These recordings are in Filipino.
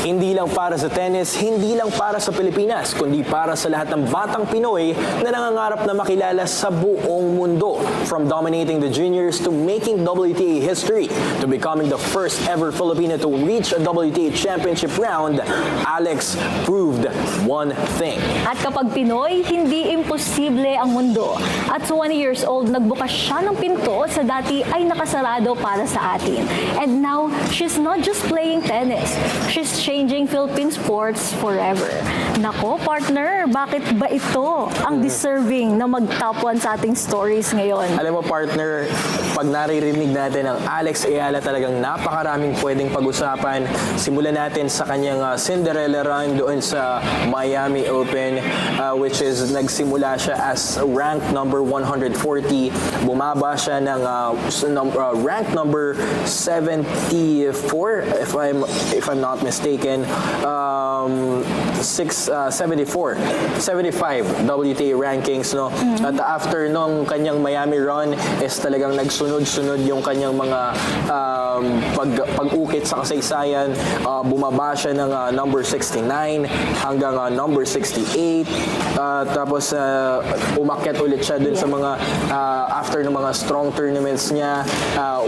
Hindi lang para sa tennis, hindi lang para sa Pilipinas, kundi para sa lahat ng batang Pinoy na nangangarap na makilala sa buong mundo. From dominating the juniors to making WTA history, to becoming the first ever Filipino to reach a WTA championship round, Alex proved one thing. At kapag Pinoy, hindi imposible ang mundo. At 20 years old, nagbukas siya ng pinto sa dati ay nakasarado para sa atin. And now, she's not just playing tennis. She's changing Philippine sports forever. Nako, partner, bakit ba ito ang deserving na mag-top 1 sa ating stories ngayon? Alam mo, partner, pag naririnig natin ang Alex Ayala, talagang napakaraming pwedeng pag-usapan. Simulan natin sa kanyang Cinderella run doon sa Miami Open, which is nagsimula siya as ranked number 140. Bumaba siya ng ranked number 74, if I'm not mistaken. 75 WTA rankings, no? At after nung kanyang Miami run is talagang nagsunod-sunod yung kanyang mga pag-ukit sa kasaysayan. Bumaba siya ng number 69 hanggang number 68. Tapos umakyat ulit siya dun sa mga after ng mga strong tournaments niya.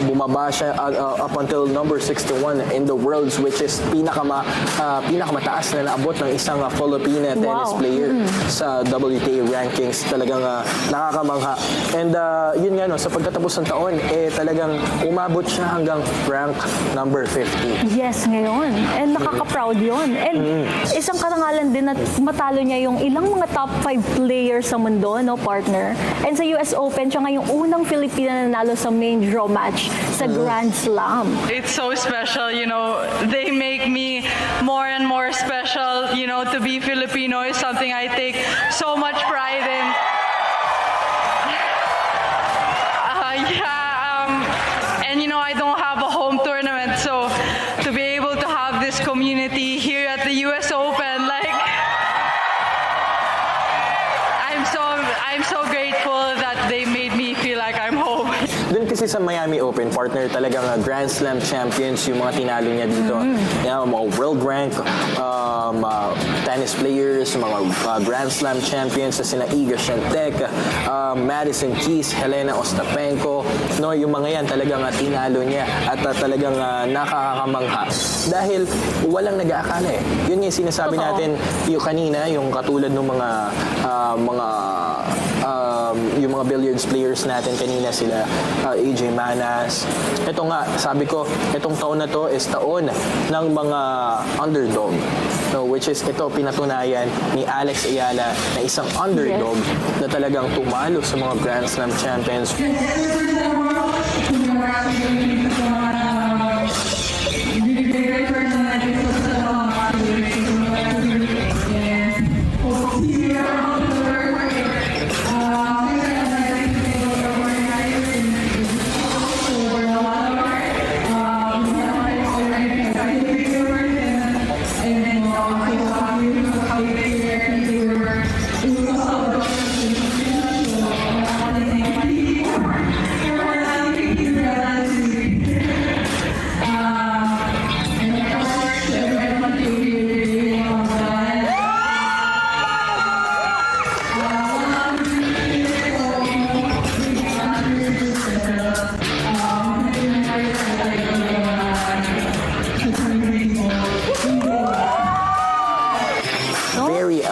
Bumaba siya up until number 61 in the worlds, which is pinakamataas na naabot ng isang Filipina tennis player sa WTA rankings. Talagang nakakamangha. And yun nga, no, sa pagtatapos ng taon, talagang umabot siya hanggang rank number 50. Yes, ngayon. And nakaka-proud yun. And isang karangalan din na matalo niya yung ilang mga top 5 players sa mundo, no, partner? And sa US Open, siya nga yung unang Filipina na nanalo sa main draw match sa Grand Slam. It's so special, you know, they make me more and more special, you know, to be Filipino is something I take so much pride in. And you know, I don't have a home tournament, so to be able to have this community here at the US Open, like, I'm so grateful that they made me feel like I'm home. Doon kasi sa Miami Open, partner, talagang Grand Slam champions yung mga tinalo niya dito. Mga world rank tennis players, mga Grand Slam champions na sina Iga Swiatek, Madison Keys, Helena Ostapenko. No, yung mga yan talagang tinalo niya at talagang nakakamangha. Dahil walang nag-aakala eh. Yun yung sinasabi natin yung kanina, yung katulad ng yung mga billiards players natin kanina, sila AJ Manas. Ito nga, sabi ko, itong taon na to is taon ng mga underdog. No, which is ito pinatunayan ni Alex Ayala na isang underdog na talagang tumalo sa mga Grand Slam champions.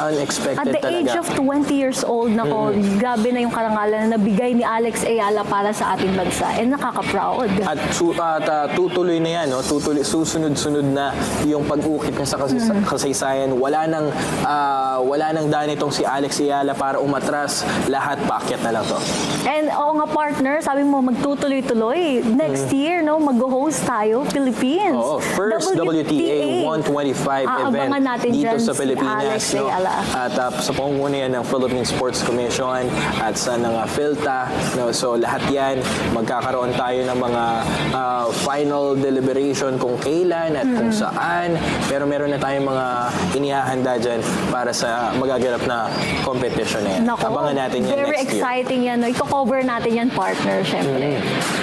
Unexpected At the talaga. age of 20 years old, nako, grabe na yung karangalan na nabigay ni Alex Ayala para sa ating bansa. And nakaka-proud. At tutuloy na yan, no? Susunod-sunod na yung pag-ukit niya sa kasaysayan. Wala nang daan itong si Alex Ayala para umatras. Lahat paakyat na lang to. And oo nga, partner, sabi mo magtutuloy-tuloy. Next year, no, mag-host tayo, Philippines. Oo, first WTA 125 event Aabangan natin dito dyan sa si Pilipinas. Alex No? Ayala. At sa pangunguna ng Philippine Sports Commission at sa ng PhilTA. No? So lahat yan, magkakaroon tayo ng mga final deliberation kung kailan at kung saan. Pero meron na tayong mga inihahanda dyan para sa magaganap na competition na yan. Nako, Abangan natin yan very next year. exciting yan. No? Iko-cover natin yan, partner, syempre.